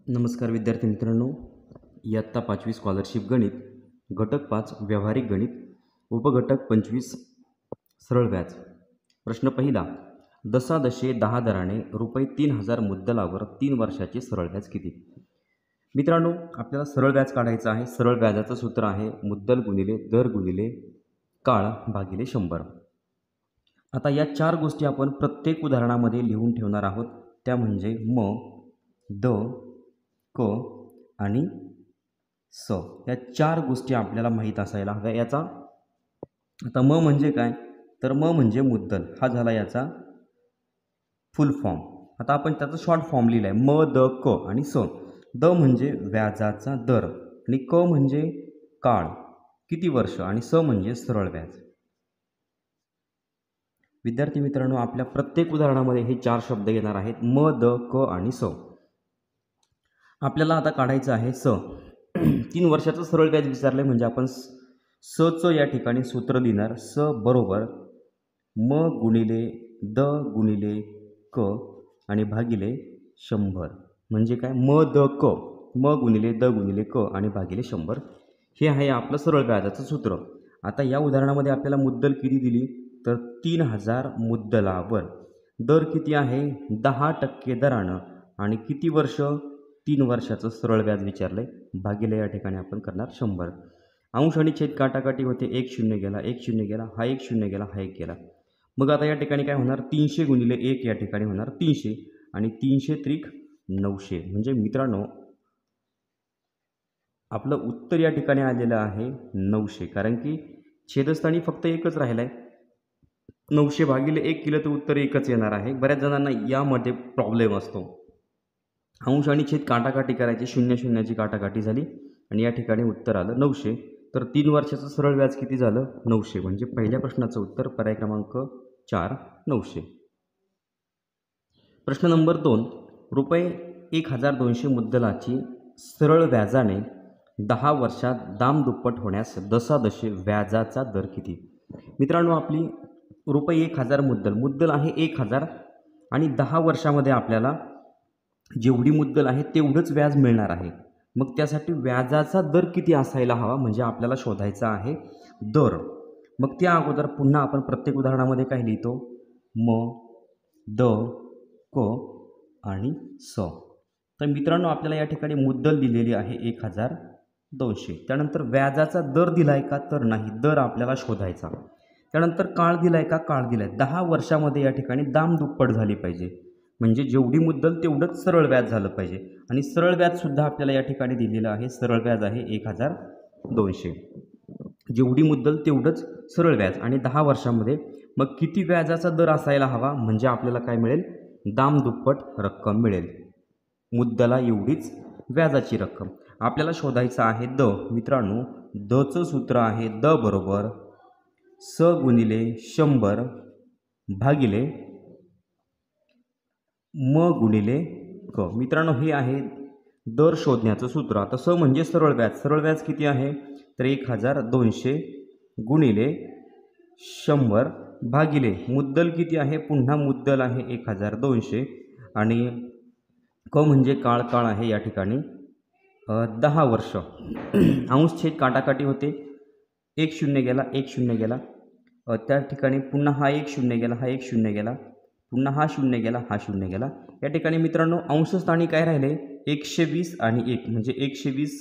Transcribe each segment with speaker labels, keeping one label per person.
Speaker 1: नमस्कार विद्यार्थी मित्रांनो, इयत्ता 5वी स्कॉलरशिप गणित, घटक 5 व्यावहारिक गणित, उपघटक 25 सरळ व्याज. प्रश्न पहिला, दशादशे 10 दराने रुपये 3000 मुद्दलावर 3 वर्षाचे सरळ व्याज किती? मित्रांनो, आपल्याला सरळ व्याज काढायचं आहे. सरळ व्याजाचं सूत्र आहे मुद्दल गुणिले दर गुणिले काळ भागिले 100. आता या 4 गोष्टी आपण प्रत्येक उदाहरणामध्ये लिहून ठेवणार आहोत. त्या म्हणजे म, द, क आणि स. या 4 गोष्टी आपल्याला माहीत असायला हव्या. याचा आता म म्हणजे काय, तर म म्हणजे मुद्दल. हा झाला याचा फुल फॉर्म. आता आपण त्याचा शॉर्ट फॉर्म लिहिला आहे, म, द, क आणि स. द म्हणजे व्याजाचा दर आणि क म्हणजे काळ किती वर्ष आणि स म्हणजे सरळ व्याज. विद्यार्थी मित्रांनो, आपल्या प्रत्येक उदाहरणामध्ये हे 4 शब्द येणार आहेत, म, द, क आणि स. आपल्याला आता काढायचं आहे स. 3 वर्षाचं सरळ व्याज विचारलं म्हणजे आपण सचं या ठिकाणी सूत्र लिहिणार. स बरोबर म गुणिले द गुणिले क आणि भागिले 100. म्हणजे काय, म द क, म गुणिले द गुणिले क आणि भागिले 100. हे आहे आपलं सरळ व्याजाचं सूत्र. आता या उदाहरणामध्ये आपल्याला मुद्दल किती दिली, तर 3000 मुद्दलावर दर किती आहे 10% दरानं आणि किती वर्ष 3 वर्षाचं सरळ व्याज विचारलं आहे. भागिले या ठिकाणी आपण करणार 100. अंश आणि छेद काटाकाटी होते, 1 0 गेला, 1 0 गेला, हा 1 0 गेला, हा 1 गेला. मग आता या ठिकाणी काय होणार, 300 गुणिले 1 या ठिकाणी होणार 300 आणि 300 त्रिक 900. म्हणजे मित्रांनो, आपलं उत्तर या ठिकाणी आलेलं आहे 900. कारण की छेदस्थानी फक्त एकच राहिला आहे. 900 भागिले 1 केलं तर उत्तर एकच येणार आहे. बऱ्याच जणांना यामध्ये प्रॉब्लेम असतो. अंश आणि छेद काटाकाटी करायची, 0 0ची काटाकाटी झाली आणि या ठिकाणी उत्तर आलं 900. तर 3 वर्षाचं सरळ व्याज किती झालं, 900. म्हणजे पहिल्या प्रश्नाचं उत्तर पर्याय क्रमांक 4 900. प्रश्न नंबर 2, रुपये 1200 मुद्दलाची सरळ व्याजाने 10 वर्षात दामदुप्पट होण्यास दशादशे व्याजाचा दर किती? मित्रांनो, आपली रुपये 1000 मुद्दल आहे 1000 आणि 10 वर्षामध्ये आपल्याला जेवढी मुद्दल आहे तेवढंच व्याज मिळणार आहे. मग त्यासाठी व्याजाचा दर किती असायला हवा, म्हणजे आपल्याला शोधायचा आहे दर. मग त्या अगोदर पुन्हा आपण प्रत्येक उदाहरणामध्ये काय लिहितो, म, द, क आणि स. तर मित्रांनो, आपल्याला या ठिकाणी मुद्दल दिलेली आहे 1200. त्यानंतर व्याजाचा दर दिला आहे का, तर नाही, दर आपल्याला शोधायचा. त्यानंतर काळ दिला आहे का, काळ दिला आहे. 10 वर्षामध्ये या ठिकाणी दामदुप्पट झाली पाहिजे, म्हणजे जेवढी मुद्दल तेवढंच सरळ व्याज झालं पाहिजे. आणि सरळ व्याजसुद्धा आपल्याला या ठिकाणी दिलेलं आहे. सरळ व्याज आहे 1200. जेवढी मुद्दल तेवढंच सरळ व्याज आणि 10 वर्षामध्ये. मग किती व्याजाचा दर असायला हवा, म्हणजे आपल्याला काय मिळेल, दामदुप्पट रक्कम मिळेल. मुद्दला एवढीच व्याजाची रक्कम आपल्याला शोधायचं आहे द. मित्रांनो, दचं सूत्र आहे द बरोबर स गुणिले 100 भागिले म गुणिले क. मित्रांनो, हे आहे दर शोधण्याचं सूत्र. आता स म्हणजे सरळ व्याज. सरळ व्याज किती आहे, तर 1200 गुणिले 100 भागिले मुद्दल किती आहे, पुन्हा मुद्दल आहे 1200 आणि क म्हणजे काळ, काळ आहे या ठिकाणी 10 वर्ष. अंश छेद काटाकाटी होते, 1 0 गेला, 1 0 गेला. त्या ठिकाणी पुन्हा हा 1 0 गेला, हा 1 0 गेला, पुन्हा हा 0 गेला, हा 0 गेला. या ठिकाणी मित्रांनो अंशस्थानी काय राहिले, 120 आणि 1 म्हणजे 120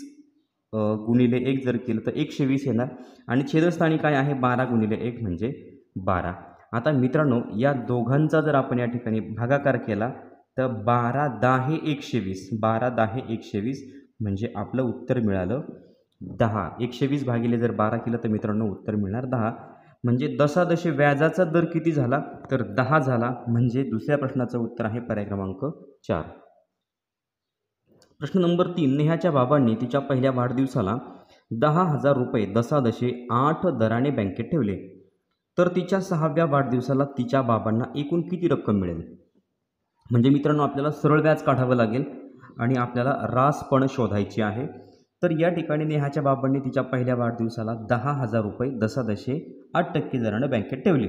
Speaker 1: गुणिले 1 जर केलं तर 120 येणार. आणि छेदस्थानी काय आहे, 12 गुणिले 1 म्हणजे 12. आता मित्रांनो, या दोघांचा जर आपण या ठिकाणी भागाकार केला तर 12 10 120, 12 10 120 म्हणजे आपलं उत्तर मिळालं 10. 120 भागिले जर 12 केलं तर मित्रांनो उत्तर मिळणार 10. म्हणजे दशादशे व्याजाचा दर किती झाला, तर 10 झाला. म्हणजे दुसऱ्या प्रश्नाचं उत्तर आहे पर्याय क्रमांक 4. प्रश्न नंबर 3, नेहाच्या बाबांनी तिच्या पहिल्या वाढदिवसाला 10,000 रुपये दशादशे 8 दराने बँकेत ठेवले, तर तिच्या 6व्या वाढदिवसाला तिच्या बाबांना एकूण किती रक्कम मिळेल? म्हणजे मित्रांनो, आपल्याला सरळ व्याज काढावं लागेल आणि आपल्याला रास पण शोधायची आहे. तर या ठिकाणी नेहाच्या बाबांनी तिच्या पहिल्या वाढदिवसाला 10,000 रुपये दशादशे 8% दरानं बँकेत ठेवले.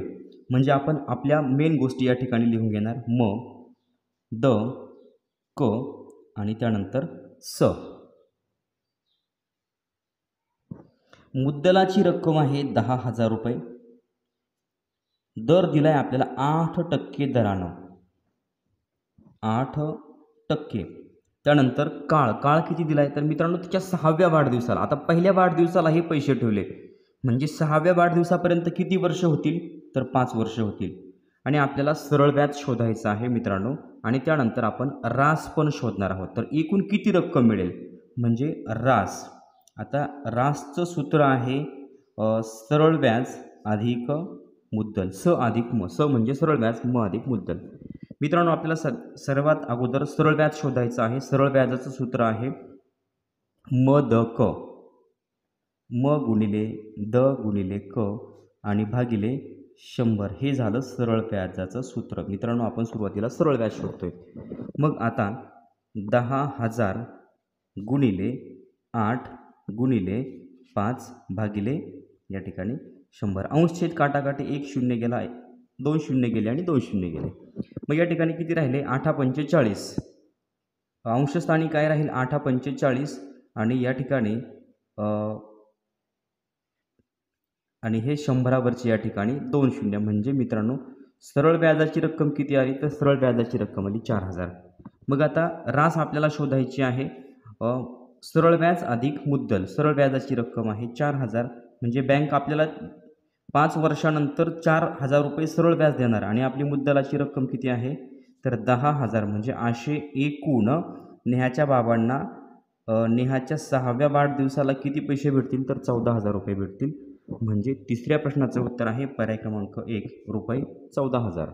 Speaker 1: म्हणजे आपण आपल्या मेन गोष्टी या ठिकाणी लिहून घेणार, म, द, क आणि त्यानंतर स. मुद्दलाची रक्कम आहे 10,000 रुपये. दर दिलाय आपल्याला 8% दरानं, 8%. त्यानंतर काळ किती दिलाय तर मित्रांनो त्याच्या 6व्या वाढदिवसाला. आता पहिल्या वाढदिवसाला हे पैसे ठेवले म्हणजे 6व्या वाढदिवसापर्यंत किती वर्ष होतील तर 5 वर्ष होतील. आणि आपल्याला सरळ व्याज शोधायचं आहे मित्रांनो. आणि त्यानंतर आपण रास पण शोधणार आहोत. तर एकूण किती रक्कम मिळेल म्हणजे रास. आता रासचं सूत्र आहे सरळ व्याज अधिक मुद्दल, स अधिक म. स म्हणजे सरळ व्याज, म अधिक मुद्दल. मित्रांनो आपल्याला सर्वात अगोदर सरळ व्याज शोधायचं आहे. सरळ व्याजाचं सूत्र आहे म द क. म गुणिले द गुणिले क आणि भागिले 100. हे झालं सरळ व्याजाचं सूत्र. मित्रांनो आपण सुरुवातीला सरळ व्याज शोधतोय. मग आता 10,000 गुणिले 8 गुणिले 5 भागिले या ठिकाणी 100. अंशछेद काटाकाटी 1 शून्य गेला, 2 शून्य गेले आणि 2 शून्य गेले. मग या ठिकाणी किती राहिले 8×45. अंशस्थानी काय राहील 8×45 आणि या ठिकाणी आणि हे 100वरची या ठिकाणी 2 शून्य. म्हणजे मित्रांनो सरळ व्याजाची रक्कम किती आली तर सरळ व्याजाची रक्कम आली 4,000. मग आता रास आपल्याला शोधायची आहे. सरळ व्याज अधिक मुद्दल. सरळ व्याजाची रक्कम आहे 4,000. म्हणजे बँक आपल्याला 5 वर्षानंतर 4,000 रुपये सरळ व्याज देणार आणि आपली मुद्दलाची रक्कम किती आहे तर 10,000. म्हणजे असे एकूण नेहाच्या बाबांना नेहाच्या 6व्या वाढदिवसाला किती पैसे भेटतील तर 14,000 रुपये भेटतील. म्हणजे तिसऱ्या प्रश्नाचं उत्तर आहे पर्याय क्रमांक 1 रुपये 14,000.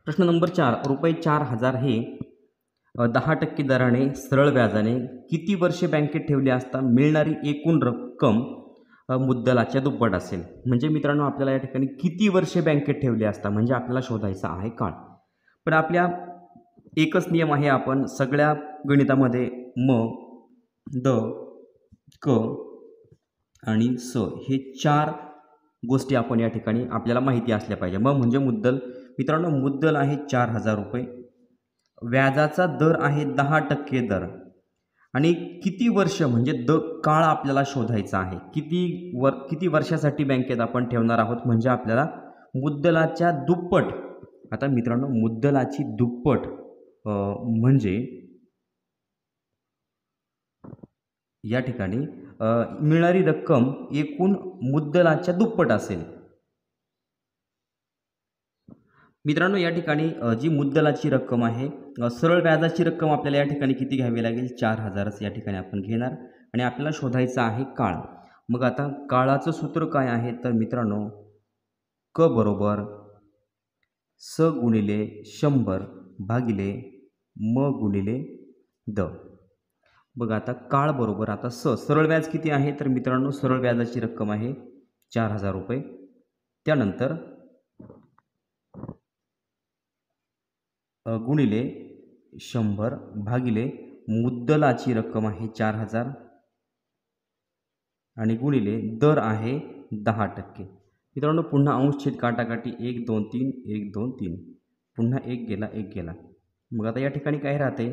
Speaker 1: प्रश्न नंबर 4. रुपये 4,000 हे 10% दराने सरळ व्याजाने किती वर्षे बँकेत ठेवले असता मिळणारी एकूण रक्कम मुद्दलाच्या दुप्पट असेल. म्हणजे मित्रांनो आपल्याला या ठिकाणी किती वर्षे बँकेत ठेवले असता म्हणजे आपल्याला शोधायचा आहे काळ. पण आपल्या एकच नियम आहे. आपण सगळ्या गणितामध्ये म द क आणि स हे 4 गोष्टी आपण या ठिकाणी आपल्याला माहिती असल्या पाहिजे. म म्हणजे मुद्दल. मित्रांनो मुद्दल आहे 4,000 रुपये. व्याजाचा दर आहे 10% दर आणि किती वर्ष म्हणजे काळ आपल्याला शोधायचा आहे. किती वर्षासाठी बँकेत आपण ठेवणार आहोत म्हणजे आपल्याला मुद्दलाच्या दुप्पट. आता मित्रांनो मुद्दलाची दुप्पट म्हणजे या ठिकाणी मिळणारी रक्कम एकूण मुद्दलाच्या दुप्पट असेल. मित्रांनो या ठिकाणी जी मुद्दलाची रक्कम आहे सरळ व्याजाची रक्कम आपल्याला या ठिकाणी किती घ्यावी लागेल 4,000च या ठिकाणी आपण घेणार आणि आपल्याला शोधायचा आहे काळ. मग आता काळाचं सूत्र काय आहे तर मित्रांनो क बरोबर स गुणिले 100 भागिले म गुणिले द. बघा आता काळ बरोबर आता सरळ व्याज किती आहे तर मित्रांनो सरळ व्याजाची रक्कम आहे 4,000 रुपये. त्यानंतर गुणिले 100 भागिले मुद्दलाची रक्कम आहे 4,000 आणि गुणिले दर आहे 10%. मित्रांनो पुन्हा अंशछेद काटाकाटी 1 2 3 1 2 3 पुन्हा 1 गेला 1 गेला. मग आता या ठिकाणी काय राहते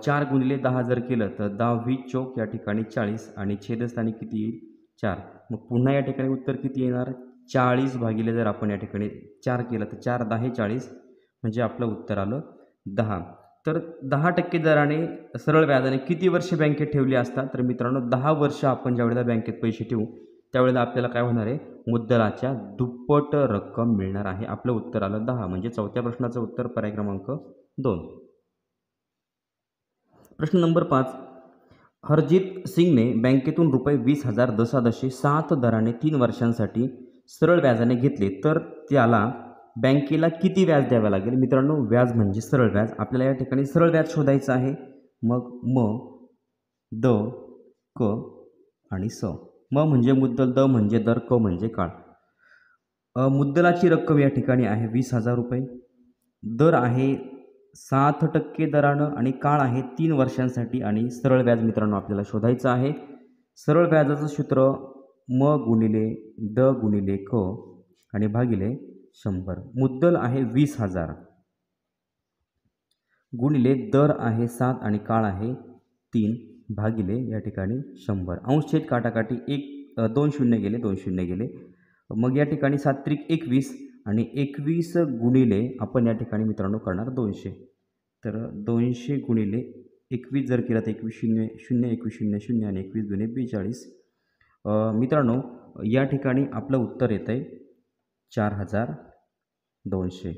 Speaker 1: 4 गुणिले 10 जर केलं तर 10 चौक या ठिकाणी 40 आणि छेदस्थानी किती येईल 4. मग पुन्हा या ठिकाणी उत्तर किती येणार 40 भागिले जर आपण या ठिकाणी 4 केलं तर 4 10 40 म्हणजे आपलं उत्तर आलं 10. तर 10% दराने सरळ व्याजाने किती वर्ष बँकेत ठेवली असतात तर मित्रांनो 10 वर्ष आपण ज्यावेळेला बँकेत पैसे ठेवू त्यावेळेला आपल्याला काय होणार आहे मुद्दलाच्या दुप्पट रक्कम मिळणार आहे. आपलं उत्तर आलं 10. म्हणजे चौथ्या प्रश्नाचं उत्तर पर्याय क्रमांक 2. प्रश्न नंबर 5. हरजित सिंगने बँकेतून रुपये 20,000 दशादशे 7 दराने 3 वर्षांसाठी सरळ व्याजाने घेतले तर त्याला बँकेला किती व्याज द्यावं लागेल. मित्रांनो व्याज म्हणजे सरळ व्याज. आपल्याला या ठिकाणी सरळ व्याज शोधायचं आहे. मग म द क आणि स. म म्हणजे मुद्दल, द म्हणजे दर, क म्हणजे काळ. मुद्दलाची रक्कम या ठिकाणी आहे 20,000 रुपये. दर आहे 7% दरानं आणि काळ आहे 3 वर्षांसाठी आणि सरळ व्याज मित्रांनो आपल्याला शोधायचं आहे. सरळ व्याजाचं सूत्र म गुणिले द गुणिले क आणि भागिले 100. मुद्दल आहे 20,000. गुणिले दर आहे 7 आणि काळ आहे 3 भागिले या ठिकाणी 100. अंशछेद काटाकाटी 2 शून्य गेले 2 शून्य गेले. मग या ठिकाणी 7 त्रिक 21 आणि 21 गुणिले आपण या ठिकाणी मित्रांनो करणार 200. तर 200 गुणिले 21 जर केला तर 21 शून्य 0 21 शून्य 0 आणि 21 दुणे 42. मित्रांनो या ठिकाणी आपलं उत्तर येतं आहे 4200.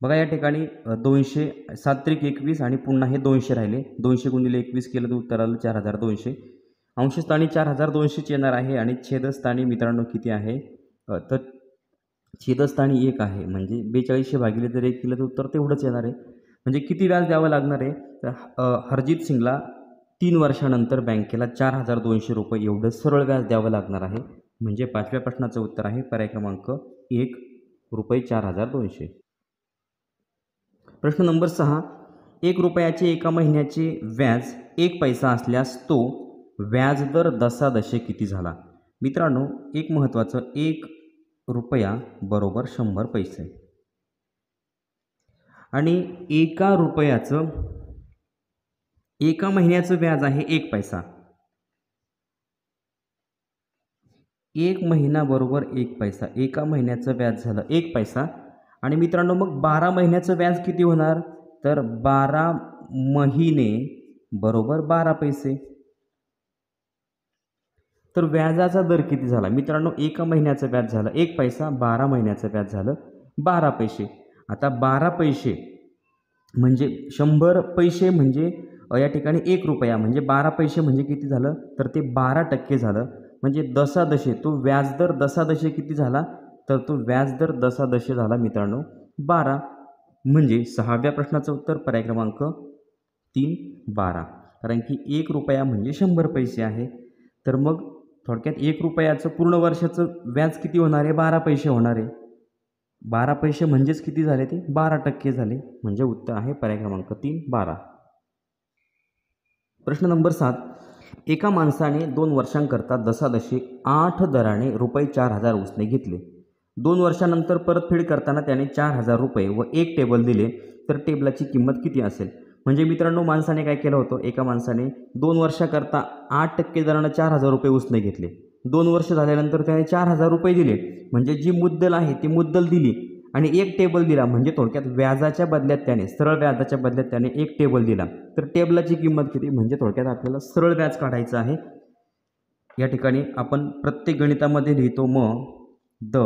Speaker 1: बघा या ठिकाणी 200 7 त्रिक 21 आणि पुन्हा हे 200 राहिले. 200 गुणिले 21 केलं तर उत्तर आलं 4200. अंशस्थानी 4200 येणार आहे आणि छेदस्थानी मित्रांनो किती आहे तर छेदस्थानी 1 आहे. म्हणजे 4200 भागिले जर 1 केलं तर उत्तर तेवढंच येणार आहे. म्हणजे किती व्याज द्यावं लागणार आहे तर हरजित सिंगला 3 वर्षानंतर बँकेला 4200 रुपये एवढं सरळ व्याज द्यावं लागणार आहे. म्हणजे 5व्या प्रश्नाचं उत्तर आहे पर्याय क्रमांक 1 रुपये 4200. प्रश्न नंबर 6. 1 रुपयाचे एका महिन्याचे व्याज 1 पैसा असल्यास तो व्याजदर दशादशे किती झाला. मित्रांनो एक महत्त्वाचं 1 रुपया बरोबर 100 पैसे आणि एका रुपयाचं एका महिन्याचं व्याज आहे 1 पैसा. 1 महिना बरोबर 1 पैसा. एका महिन्याचं व्याज झालं 1 पैसा आणि मित्रांनो मग 12 महिन्याचं व्याज किती होणार तर 12 महिने बरोबर 12 पैसे. तर व्याजाचा दर किती झाला मित्रांनो एका महिन्याचं व्याज झालं 1 पैसा 12 महिन्याचं व्याज झालं 12 पैसे. आता 12 पैसे म्हणजे 100 पैसे म्हणजे या ठिकाणी 1 रुपया म्हणजे 12 पैसे म्हणजे किती झालं तर ते 12% झालं. म्हणजे दशादशे तो व्याजदर दशादशे किती झाला तर तो व्याजदर दशादशे झाला मित्रांनो 12. म्हणजे 6व्या प्रश्नाचं उत्तर पर्याय क्रमांक 3 12. कारण की 1 रुपया म्हणजे 100 पैसे आहे. तर मग थोडक्यात 1 रुपयाचं पूर्ण वर्षाचं व्याज किती होणार आहे 12 पैसे होणार आहे. 12 पैसे म्हणजेच किती झाले ते 12% झाले. म्हणजे उत्तर आहे पर्याय क्रमांक 3 12. प्रश्न नंबर 7. एका माणसाने 2 वर्षांकरता दशादशे 8 दराने रुपये 4000 उसने घेतले. 2 वर्षानंतर परतफेड करताना त्याने 4000 रुपये व एक टेबल दिले तर टेबलाची किंमत किती असेल. म्हणजे मित्रांनो माणसाने काय केलं होतं एका माणसाने 2 वर्षाकरता 8% दरानं 4000 रुपये उसने घेतले. 2 वर्ष झाल्यानंतर त्याने 4000 रुपये दिले. म्हणजे जी मुद्दल आहे ती मुद्दल दिली आणि एक टेबल दिला. म्हणजे थोडक्यात व्याजाच्या बदल्यात त्याने सरळ व्याजाच्या बदल्यात त्याने एक टेबल दिला. तर टेबलाची किंमत किती म्हणजे थोडक्यात आपल्याला सरळ व्याज काढायचं आहे. या ठिकाणी आपण प्रत्येक गणितामध्ये लिहितो म द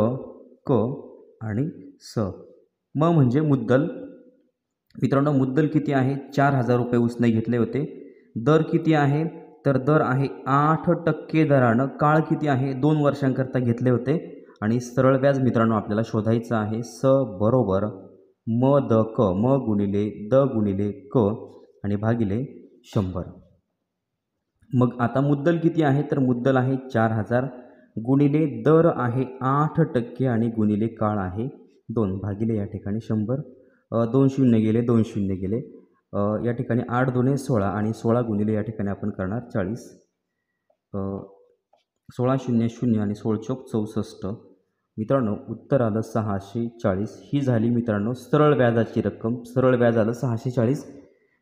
Speaker 1: क आणि स. म म्हणजे मुद्दल. मित्रांनो मुद्दल किती आहे 4000 रुपये उसने घेतले होते. दर किती आहे तर दर आहे 8% दरानं. काळ किती आहे 2 वर्षांकरता घेतले होते. आणि सरळ व्याज मित्रांनो आपल्याला शोधायचं आहे. स बरोबर म द क म गुणिले द गुणिले क आणि भागिले 100. मग आता मुद्दल किती आहे तर मुद्दल आहे 4000 गुणिले दर आहे 8% आणि गुणिले काळ आहे 2 भागिले या ठिकाणी 100. 2 शून्य गेले 2 शून्य गेले. या ठिकाणी 8 दुणे 16 आणि 16 गुणिले या ठिकाणी आपण करणार 40. 16 शून्य शून्य आणि 16 चौक 64. मित्रांनो उत्तर आलं 640. ही झाली मित्रांनो सरळ व्याजाची रक्कम. सरळ व्याज आलं 640.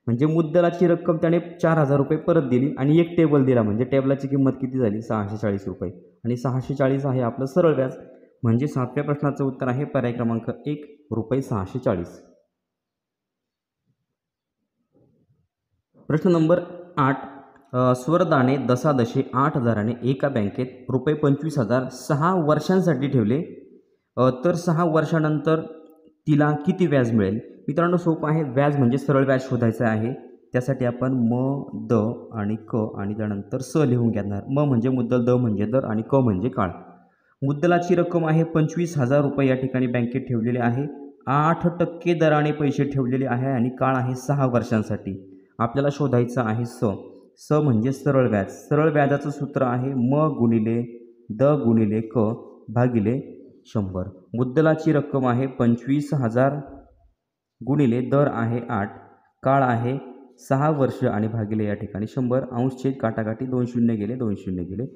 Speaker 1: म्हणजे मुद्दलाची रक्कम त्याने 4000 रुपये परत दिली आणि एक टेबल दिला. म्हणजे टेबलाची किंमत किती झाली 640 रुपये आणि 640 आहे आपलं सरळ व्याज. म्हणजे 7व्या प्रश्नाचं उत्तर आहे पर्याय क्रमांक 1 रुपये 640. प्रश्न नंबर 8. स्वरदाने दशादशे 8 दराने एका बँकेत रुपये 25,000 6 वर्षांसाठी ठेवले तर 6 वर्षानंतर तिला किती व्याज मिळेल. मित्रांनो सोपं आहे. व्याज म्हणजे सरळ व्याज शोधायचं आहे. त्यासाठी आपण म द आणि क आणि त्यानंतर स लिहून घेणार. म म्हणजे मुद्दल, द म्हणजे दर आणि क म्हणजे काळ. मुद्दलाची रक्कम आहे 25,000 रुपये या ठिकाणी बँकेत ठेवलेले आहे. 8% दराने पैसे ठेवलेले आहे आणि काळ आहे 6 वर्षांसाठी. आपल्याला शोधायचं आहे स. स म्हणजे सरळ व्याज. सरळ व्याजाचं सूत्र आहे म गुणिले द गुणिले क भागिले 100. मुद्दलाची रक्कम आहे 25,000 गुणिले दर आहे 8 काळ आहे 6 वर्ष आणि भागिले या ठिकाणी 100. अंशछेद काटाकाटी 2 शून्य गेले 2 शून्य गेले.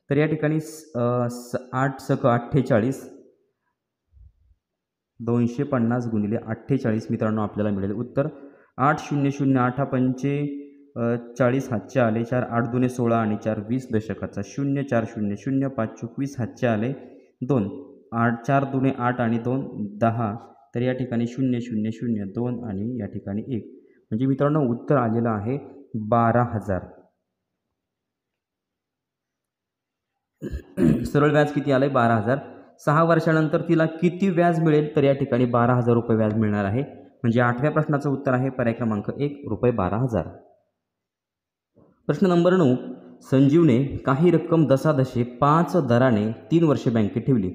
Speaker 1: तर या ठिकाणी 8 सक 48 250 गुणिले 48 मित्रांनो आपल्याला मिळेल उत्तर 800 8 पंचे 40 हातचे आले 4 8 दुने 16 आणि 4 20 दशकाचा 0 4 0 0 5 चोक 20 हातचे आले 2 8 4 दुने 8 आणि 2 10. तर या ठिकाणी 0 0 0 2 आणि या ठिकाणी 1. म्हणजे मित्रांनो उत्तर आलेलं आहे 12,000. सरळ व्याज किती आलं आहे 12,000. 6 वर्षानंतर तिला किती व्याज मिळेल तर या ठिकाणी 12,000 रुपये व्याज मिळणार आहे. म्हणजे 8व्या प्रश्नाचं उत्तर आहे पर्याय क्रमांक 1 रुपये 12,000. प्रश्न नंबर 9. संजीवने काही रक्कम दसादशे 5 दराने 3 वर्षे बँकेत ठेवली.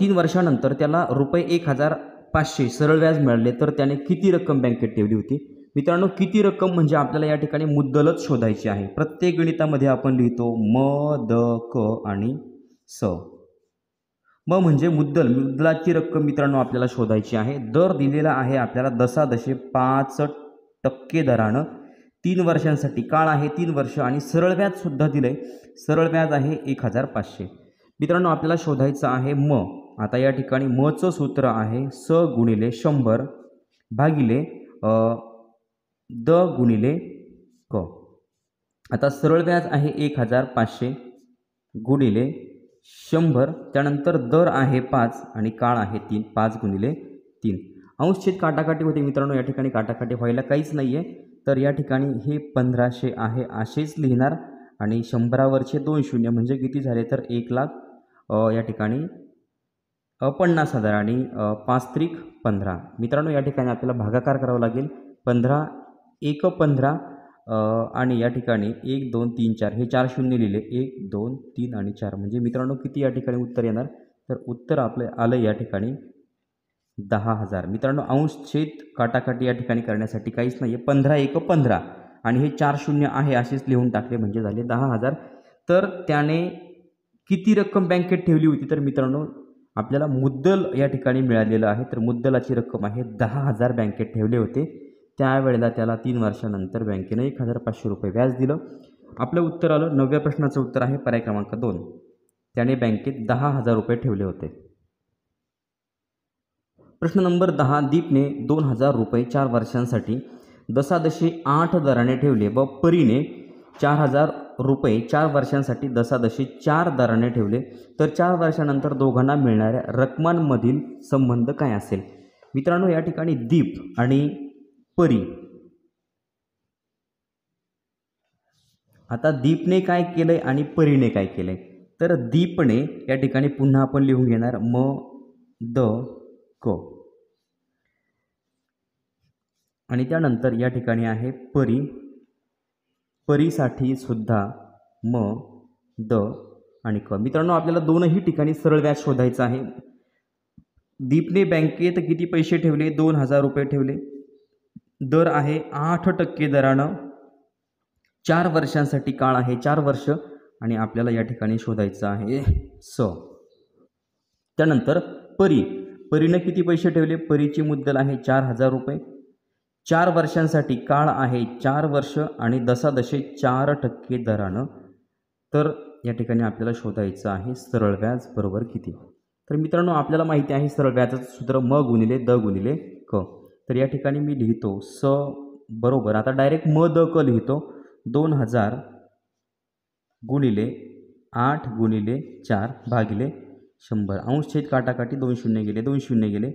Speaker 1: 3 वर्षानंतर त्याला रुपये 1,500 सरळ व्याज मिळाले तर त्याने किती रक्कम बँकेत ठेवली होती. मित्रांनो किती रक्कम म्हणजे आपल्याला या ठिकाणी मुद्दलच शोधायची आहे. प्रत्येक गणितामध्ये आपण लिहितो म द क आणि स. म म्हणजे मुद्दलाची रक्कम मित्रांनो आपल्याला शोधायची आहे. दर दिलेला आहे आपल्याला दसादशे 5% दरानं 3 वर्षांसाठी. काळ आहे 3 वर्ष आणि सरळ व्याज सुद्धा दिलंय. सरळ व्याज आहे 1,500. मित्रांनो आपल्याला शोधायचं आहे म. आता या ठिकाणी मचं सूत्र आहे स गुणिले 100 भागिले द गुणिले क. आता सरळ व्याज आहे 1,500 गुणिले 100. त्यानंतर दर आहे 5 आणि काळ आहे 3. 5 गुणिले 3. अंशछेद काटाकाटी होते मित्रांनो. या ठिकाणी काटाकाटी व्हायला काहीच नाही आहे. तर या ठिकाणी हे 1500 आहे असेच लिहिणार आणि 100वरचे 2 शून्य म्हणजे किती झाले तर 1,00,000 या ठिकाणी 50,000 आणि 5 त्रिक 15. मित्रांनो या ठिकाणी आपल्याला भागाकार करावा लागेल. 15 1 15 आणि या ठिकाणी 1 2 3 4 हे 4 शून्य लिहिले 1 2 3 आणि 4 म्हणजे मित्रांनो किती या ठिकाणी उत्तर येणार तर उत्तर आपले आलं या ठिकाणी 10,000. मित्रांनो अंशछेद काटाकाटी या ठिकाणी करण्यासाठी काहीच नाही आहे. 15 1 15 आणि हे 4 शून्य आहे असेच लिहून टाकले म्हणजे झाले 10,000. तर त्याने किती रक्कम बँकेत ठेवली होती तर मित्रांनो आपल्याला मुद्दल या ठिकाणी मिळालेलं आहे. तर मुद्दलाची रक्कम आहे 10,000 बँकेत ठेवले होते. त्यावेळेला त्याला 3 वर्षानंतर बँकेनं 1,500 रुपये व्याज दिलं. आपलं उत्तर आलं. 9व्या प्रश्नाचं उत्तर आहे पर्याय क्रमांक 2. त्याने बँकेत 10,000 रुपये ठेवले होते. प्रश्न नंबर 10. दीपने 2,000 रुपये 4 वर्षांसाठी दसादशे 8 दराने ठेवले व परीने 4,000 रुपये 4 वर्षांसाठी दसादशे 4 दराने ठेवले तर 4 वर्षानंतर दोघांना मिळणाऱ्या रकमांमधील संबंध काय असेल. मित्रांनो या ठिकाणी दीप आणि परी. आता दीपने काय केलंय आणि परीने काय केलंय तर दीपने या ठिकाणी पुन्हा आपण लिहून घेणार म द क आणि त्यानंतर या ठिकाणी आहे परी. परीसाठी सुद्धा म द आणि क. मित्रांनो आपल्याला दोनही ठिकाणी सरळ व्याज शोधायचं आहे. दीपने बँकेत किती पैसे ठेवले 2,000 रुपये ठेवले. दर आहे 8% दरानं. 4 वर्षांसाठी काळ आहे 4 वर्ष आणि आपल्याला या ठिकाणी शोधायचं आहे स. त्यानंतर परीनं किती पैसे ठेवले. परीची मुद्दल आहे 4,000 रुपये. 4 वर्षांसाठी काळ आहे 4 वर्ष आणि दसादशे 4% दरानं. तर या ठिकाणी आपल्याला शोधायचं आहे सरळ व्याज बरोबर किती. तर मित्रांनो आपल्याला माहिती आहे सरळ व्याजाचं सूत्र म गुणिले द गुणिले क. तर या ठिकाणी मी लिहितो स बरोबर आता डायरेक्ट म द क लिहितो 2,000 गुणिले 8 गुणिले 4 भागिले 100. अंशछेद काटाकाटी 2 शून्य गेले 2 शून्य गेले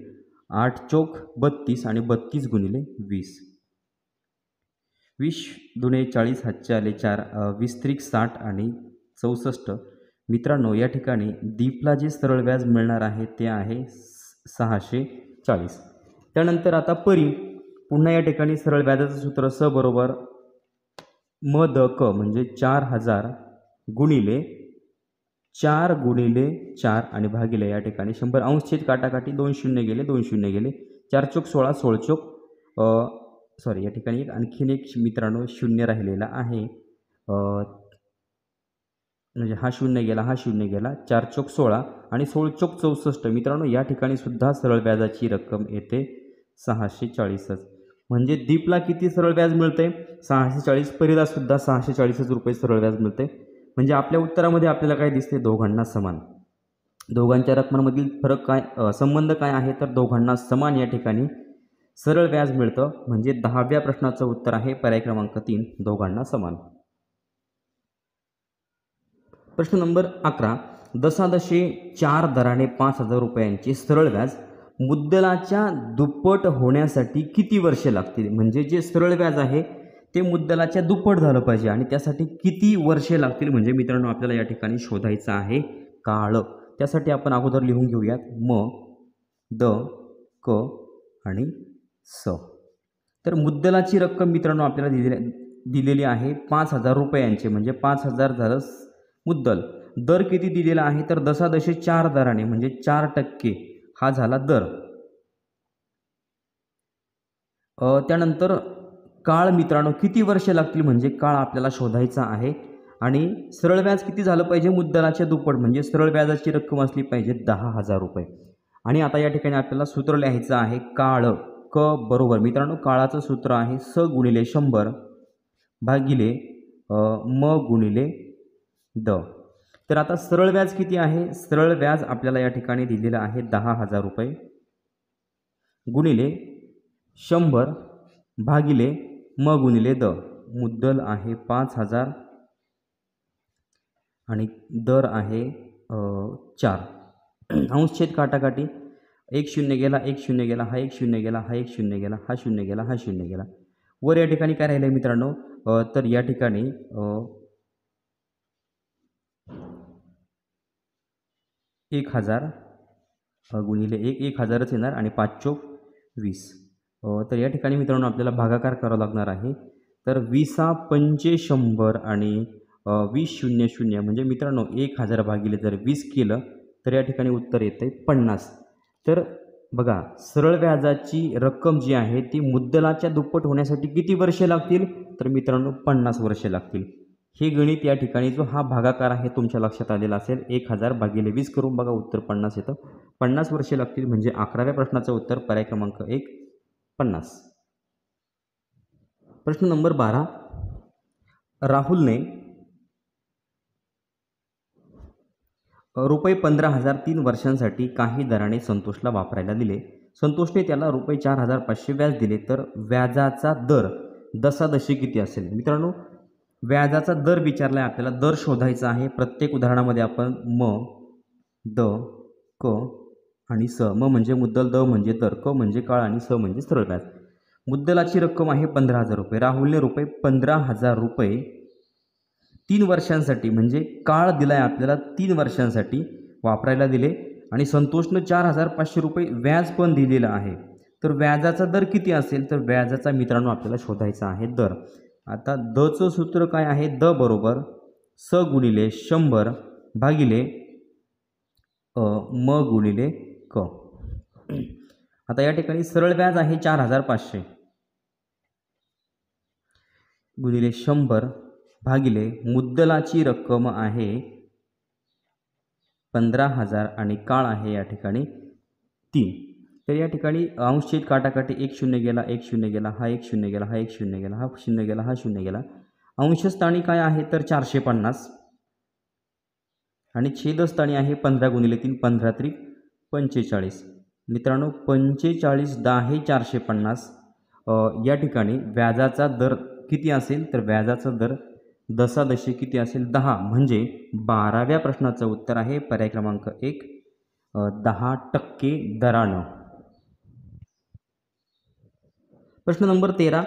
Speaker 1: 8 चोक 32 आणि 32 गुणिले 20. 20 दुने 40 हातचे आले 4 20 त्रिक 60 आणि 64. मित्रांनो या ठिकाणी दीपला जे सरळ व्याज मिळणार आहे ते आहे 640. त्यानंतर आता परी पुन्हा या ठिकाणी सरळ व्याजाचं सूत्र स बरोबर म द क म्हणजे 4,000 गुणिले 4 गुणिले 4 आणि भागिले या ठिकाणी 100. अंशछेद काटाकाटी 2 शून्य गेले 2 शून्य गेले 4 चोक 16 16 चोक सॉरी या ठिकाणी आणखीन एक मित्रांनो शून्य राहिलेला आहे. म्हणजे हा शून्य गेला 4 चोक 16 आणि 16 चोक 64. मित्रांनो या ठिकाणी सुद्धा सरळ व्याजाची रक्कम येते 640. म्हणजे दीपला किती सरळ व्याज मिळते 640. परीला सुद्धा 640 रुपये सरळ व्याज मिळते. म्हणजे आपल्या उत्तरामध्ये आपल्याला काय दिसते दोघांना समान. दोघांच्या रकमांमधील फरक काय, संबंध काय आहे, तर दोघांना समान या ठिकाणी सरळ व्याज मिळतं. म्हणजे 10व्या प्रश्नाचं उत्तर आहे पर्याय क्रमांक 3, दोघांना समान. प्रश्न नंबर 11. दशादशे 4 दराने 5,000 रुपयांचे सरळ व्याज मुद्दलाच्या दुप्पट होण्यासाठी किती वर्षे लागतील? म्हणजे जे सरळ व्याज आहे ते मुद्दलाच्या दुप्पट झालं पाहिजे आणि त्यासाठी किती वर्षे लागतील, म्हणजे मित्रांनो आपल्याला या ठिकाणी शोधायचं आहे काळ. त्यासाठी आपण अगोदर लिहून घेऊयात म, द, क आणि स. तर मुद्दलाची रक्कम मित्रांनो आपल्याला दिलेली आहे 5,000 रुपयांचे, म्हणजे 5,000 झालं मुद्दल. दर किती दिलेला आहे, तर दशादशे 4 दराने म्हणजे 4% हा झाला दर. त्यानंतर काळ मित्रांनो किती वर्षे लागतील, म्हणजे काळ आपल्याला शोधायचा आहे. आणि सरळ व्याज किती झालं पाहिजे, मुद्दलाच्या दुप्पट, म्हणजे सरळ व्याजाची रक्कम असली पाहिजे 10,000 रुपये. आणि आता या ठिकाणी आपल्याला सूत्र लिहायचं आहे काळ क बरोबर मित्रांनो काळाचं सूत्र आहे स गुणिले 100 भागिले म गुणिले द. तर आता सरळ व्याज किती आहे, सरळ व्याज आपल्याला या ठिकाणी दिलेलं आहे 10,000 रुपये गुणिले 100 भागिले म गुणिले द. मुद्दल आहे 5,000 आणि दर आहे 4. अंशछेद काटाकाटी 1 0 गेला, 1 0 गेला, हा 1 0 गेला, हा 1 0 गेला, हा 0 गेला, हा 0 गेला. वर या ठिकाणी काय राहिलं मित्रांनो, तर या ठिकाणी 1,000 गुणिले 1,000च येणार आणि 5 चोक 20. तर या ठिकाणी मित्रांनो आपल्याला भागाकार करावा लागणार आहे. तर 20 पंचे 100 आणि 20 0 0 म्हणजे मित्रांनो 1,000 भागिले जर 20 केलं तर या ठिकाणी उत्तर येतं 50. तर बघा सरळ व्याजाची रक्कम जी आहे ती मुद्दलाच्या दुप्पट होण्यासाठी किती वर्षे लागतील, तर मित्रांनो 50 वर्षे लागतील. हे गणित या ठिकाणी जो हा भागाकार आहे तुमच्या लक्षात आलेला असेल. 1,000 भागिले 20 करून बघा उत्तर 50 येतं. 50 वर्षे लागतील म्हणजे 11व्या प्रश्नाचं उत्तर पर्याय क्रमांक 1 50. प्रश्न नंबर 12. राहुलने रुपये 15,000 3 वर्षांसाठी काही दराने संतोषला वापरायला दिले. संतोषने त्याला रुपये 4,500 व्याज दिले, तर व्याजाचा दर दशादशे किती असेल? मित्रांनो व्याजाचा दर विचारला आहे आपल्याला, दर शोधायचा आहे. प्रत्येक उदाहरणामध्ये आपण म, द, क आणि स. म म्हणजे मुद्दल, द म्हणजे दर, क म्हणजे काळ आणि स म्हणजे सरळ व्याज. मुद्दलाची रक्कम आहे 15,000 रुपये. राहुलने रुपये 15,000 रुपये 3 वर्षांसाठी म्हणजे काळ दिला आहे आपल्याला 3 वर्षांसाठी वापरायला दिले आणि संतोषनं 4,500 रुपये व्याज पण दिलेलं आहे. तर व्याजाचा दर किती असेल, तर व्याजाचा मित्रांनो आपल्याला शोधायचा आहे दर. आता दचं सूत्र काय आहे, द बरोबर स गुणिले 100 भागिले म गुणिले क. आता या ठिकाणी सरळ व्याज आहे 4,500 गुणिले 100 भागिले मुद्दलाची रक्कम आहे 15,000 आणि काळ आहे या ठिकाणी 3. तर या ठिकाणी अंशछेद काटाकाटी 1 0 गेला, 1 0 गेला, हा 1 0 गेला, हा 1 0 गेला, हा 0 गेला, हा 0 गेला. अंशस्थानी काय आहे तर 450 आणि छेदस्थानी आहे 15 गुणिले 3 15 त्रिक 45. मित्रांनो 45 10 450. या ठिकाणी व्याजाचा दर किती असेल, तर व्याजाचा दर दशादशे किती असेल 10 म्हणजे 12व्या प्रश्नाचं उत्तर आहे पर्याय क्रमांक 1 10% दरानं. प्रश्न नंबर 13.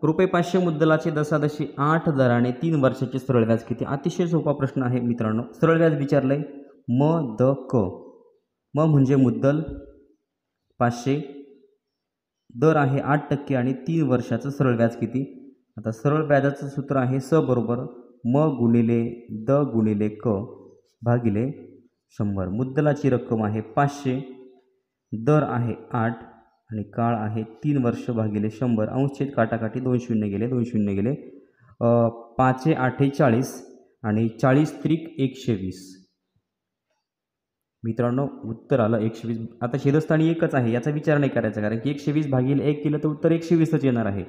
Speaker 1: रुपये 500 मुद्दलाचे दशादशे 8 दराने 3 वर्षाचे सरळ व्याज किती? अतिशय सोपा प्रश्न आहे मित्रांनो. सरळ व्याज विचारलंय म, द, क. म म्हणजे मुद्दल 500, दर आहे 8% आणि 3 वर्षाचं सरळ व्याज किती? आता सरळ व्याजाचं सूत्र आहे स बरोबर म गुणिले द गुणिले क भागिले 100. मुद्दलाची रक्कम आहे 500, दर आहे 8 आणि काळ आहे 3 वर्ष भागिले 100. अंशछेद काटाकाटी 2 0 गेले, 2 0 गेले, 5 8 40 आणि 40 त्रिक 120. मित्रांनो उत्तर आलं 120. आता छेदस्थानी एकच आहे याचा विचार नाही करायचा, कारण की 120 भागिले 1 केलं तर उत्तर 120च येणार आहे.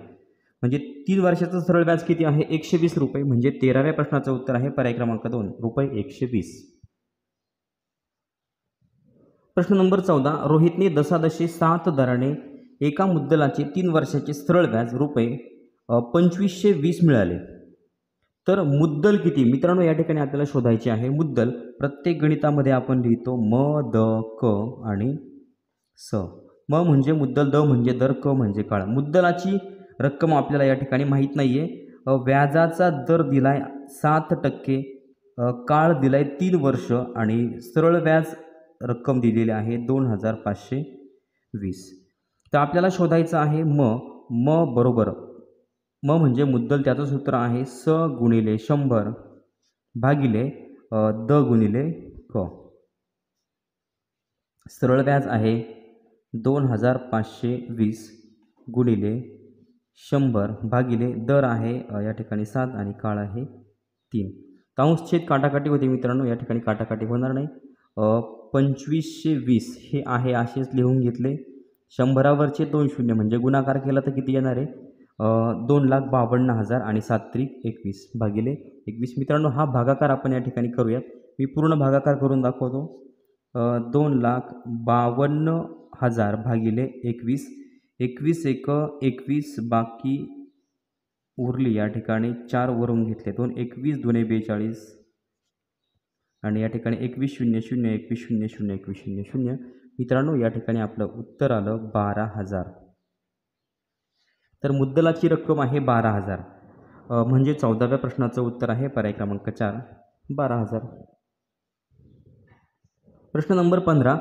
Speaker 1: म्हणजे 3 वर्षाचं सरळ व्याज किती आहे 120 रुपये. म्हणजे 13व्या प्रश्नाचं उत्तर आहे पर्याय क्रमांक 2 रुपये 120. प्रश्न नंबर 14, रोहितने दशादशे 7 दराने एका मुद्दलाचे 3 वर्षाचे सरळ व्याज रुपये 2520 मिळाले. तर मुद्दल किती? मित्रांनो या ठिकाणी आपल्याला शोधायचे आहे मुद्दल. प्रत्येक गणितामध्ये आपण लिहितो म, द, क आणि स. म म्हणजे मुद्दल, द म्हणजे दर, क म्हणजे काळ. मुद्दलाची रक्कम आपल्याला या ठिकाणी माहीत नाही आहे. व्याजाचा दर दिलाय 7%, काळ दिलाय 3 वर्ष आणि सरळ व्याज रक्कम दिलेली आहे 2520. तर आपल्याला शोधायचं आहे म बरोबर, म म्हणजे मुद्दल, त्याचं सूत्र आहे स गुणिले 100 भागिले द गुणिले क. सरळ व्याज आहे 2520 गुणिले 100 भागिले दर आहे या ठिकाणी 7 आणि काळ आहे 3. अंशछेद काटाकाटी होते मित्रांनो, या ठिकाणी काटाकाटी होणार नाही. 2520 हे आहे असेच लिहून घेतले. 100वरचे 2 शून्य म्हणजे गुणाकार केला तर किती येणार आहे? 2,52,000 आणि 7×21 भागिले 21. मित्रांनो हा भागाकार आपण या ठिकाणी करूयात. मी पूर्ण भागाकार करून दाखवतो. 2,52,000 भागिले 21. 21 एक 21, बाकी उरली या ठिकाणी 4 वरून घेतले 2. 21 दुणे 42 आणि या ठिकाणी 21,00,000 21,00,000 21,00,000. मित्रांनो या ठिकाणी आपलं उत्तर आलं 12,000. तर मुद्दलाची रक्कम आहे 12,000. म्हणजे 14व्या प्रश्नाचं उत्तर आहे पर्याय क्रमांक 4, 12,000. प्रश्न नंबर 15,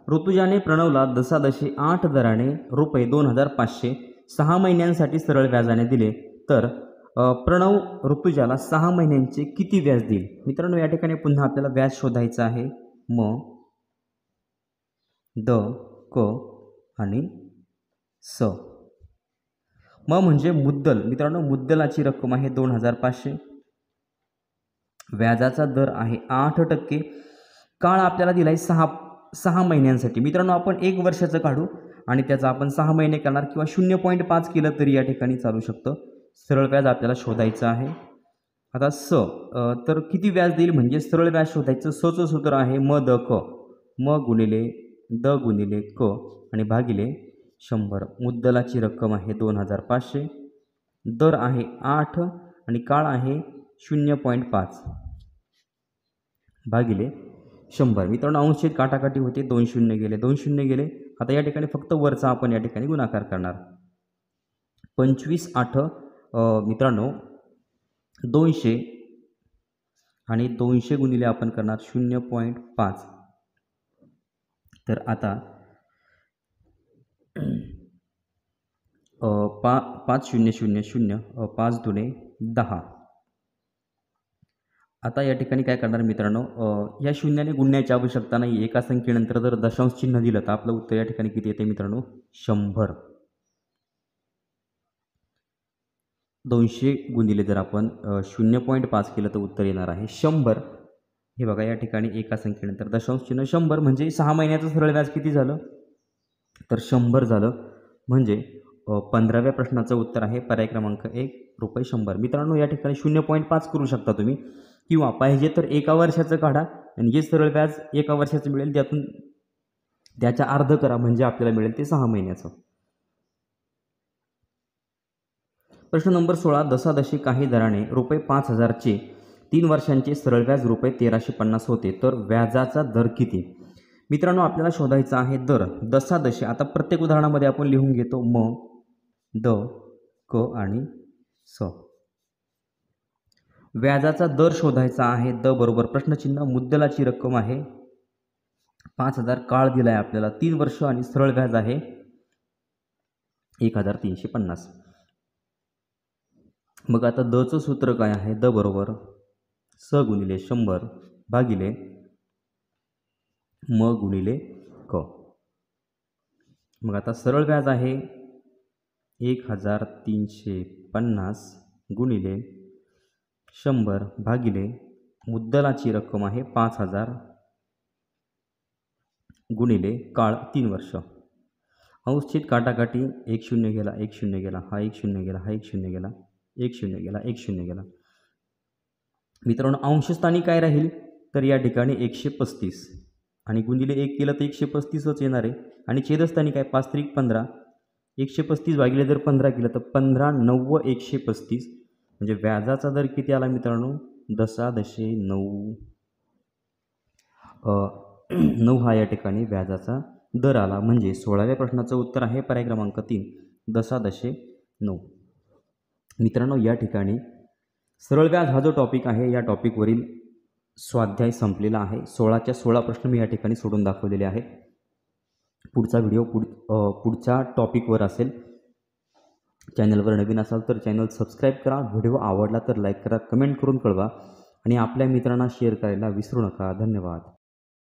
Speaker 1: ऋतुजाने प्रणवला दशादशे 8 दराने रुपये 2,500 6 महिन्यांसाठी सरळ व्याजाने दिले. तर प्रणव ऋतुजाला 6 महिन्यांचे किती व्याज देईल? मित्रांनो या ठिकाणी पुन्हा आपल्याला व्याज शोधायचं आहे. म, द, क आणि स. म म्हणजे मुद्दल. मित्रांनो मुद्दलाची रक्कम आहे 2,500. व्याजाचा दर आहे 8%. काळ आपल्याला दिला आहे 6 महिन्यांसाठी. मित्रांनो आपण 1 वर्षाचं काढू आणि त्याचा आपण 6 महिने करणार किंवा 0.5 केलं तरी या ठिकाणी चालू शकतं. सरळ व्याज आपल्याला शोधायचं आहे. आता तर किती व्याज देईल म्हणजे सरळ व्याज शोधायचं. सचं सूत्र आहे म द क. म गुणिले द गुणिले क आणि भागिले 100. मुद्दलाची रक्कम आहे 2,500. दर आहे 8 आणि काळ आहे 0.5 भागिले 100. मित्रांनो अंशछेद काटाकाटी होते. 2 शून्य गेले 2 शून्य गेले. आता या ठिकाणी फक्त वरचा आपण या ठिकाणी गुणाकार करणार. 25 8 मित्रांनो 200 आणि 200 गुणिले आपण करणार 0.5. तर आता 5,000 5 दुणे 10. आता या ठिकाणी काय करणार मित्रांनो, या शून्याने गुणण्याची आवश्यकता नाही. एका संख्येनंतर जर दशांश चिन्ह दिलं तर आपलं उत्तर या ठिकाणी किती येते मित्रांनो? 100. 200 गुणिले जर आपण 0.5 केलं तर उत्तर येणार आहे 100. हे बघा या ठिकाणी एका संख्येनंतर दशांश चिन्ह 100 म्हणजे 6 महिन्याचं सरळ व्याज किती झालं? तर 100 झालं. म्हणजे 15व्या प्रश्नाचं उत्तर आहे पर्याय क्रमांक 1 रुपये 100. मित्रांनो या ठिकाणी 0.5 करू शकता तुम्ही किंवा पाहिजे तर एका वर्षाचं काढा आणि जे सरळ व्याज एका वर्षाचं मिळेल त्यातून त्याच्या अर्ध करा म्हणजे आपल्याला मिळेल ते 6 महिन्याचं. प्रश्न नंबर 16, दशादशे काही दराने रुपये 5,000चे 3 वर्षांचे सरळ व्याज रुपये 1,350 होते. तर व्याजाचा दर किती? मित्रांनो आपल्याला शोधायचा आहे दर. दशादशे आता प्रत्येक उदाहरणामध्ये आपण लिहून घेतो म, द, क आणि स. व्याजाचा दर शोधायचा आहे. द बरोबर प्रश्नचिन्ह. मुद्दलाची रक्कम आहे 5,000. काळ दिला आहे आपल्याला 3 वर्ष आणि सरळ व्याज आहे 1,350. मग आता दचं सूत्र काय आहे? द बरोबर स गुणिले 100 भागिले म गुणिले क. मग आता सरळ व्याज आहे 1,350 गुणिले 100 भागिले मुद्दलाची रक्कम आहे 5,000 गुणिले काळ 3 वर्ष. अंशछेद काटाकाटी 1 शून्य गेला 1 शून्य गेला, हा 1 शून्य गेला, हा 1 शून्य गेला, 1 शून्य गेला, 1 शून्य गेला. मित्रांनो अंशस्थानी काय राहील? तर या ठिकाणी 135 आणि गुणिले 1 केलं तर 135च येणार आहे. आणि छेदस्थानी काय 5 त्रिक 15, 135 भागिले जर 15 केलं तर 15 9 135, म्हणजे व्याजाचा दर किती आला मित्रांनो 10.9. 9 हा या ठिकाणी व्याजाचा दर आला. म्हणजे 16व्या प्रश्नाचं उत्तर आहे पर्याय क्रमांक 3 10.9. मित्रांनो या ठिकाणी सरळ व्याज हा जो टॉपिक आहे या टॉपिकवरील स्वाध्याय संपलेला आहे. 16च्या 16 प्रश्न मी या ठिकाणी सोडून दाखवलेले आहेत. पुढचा व्हिडिओ पुढच्या टॉपिकवर असेल. चॅनलवर नवीन असाल तर चॅनल सबस्क्राईब करा. व्हिडिओ आवडला तर लाईक करा, कमेंट करून कळवा आणि आपल्या मित्रांना शेअर करायला विसरू नका. धन्यवाद.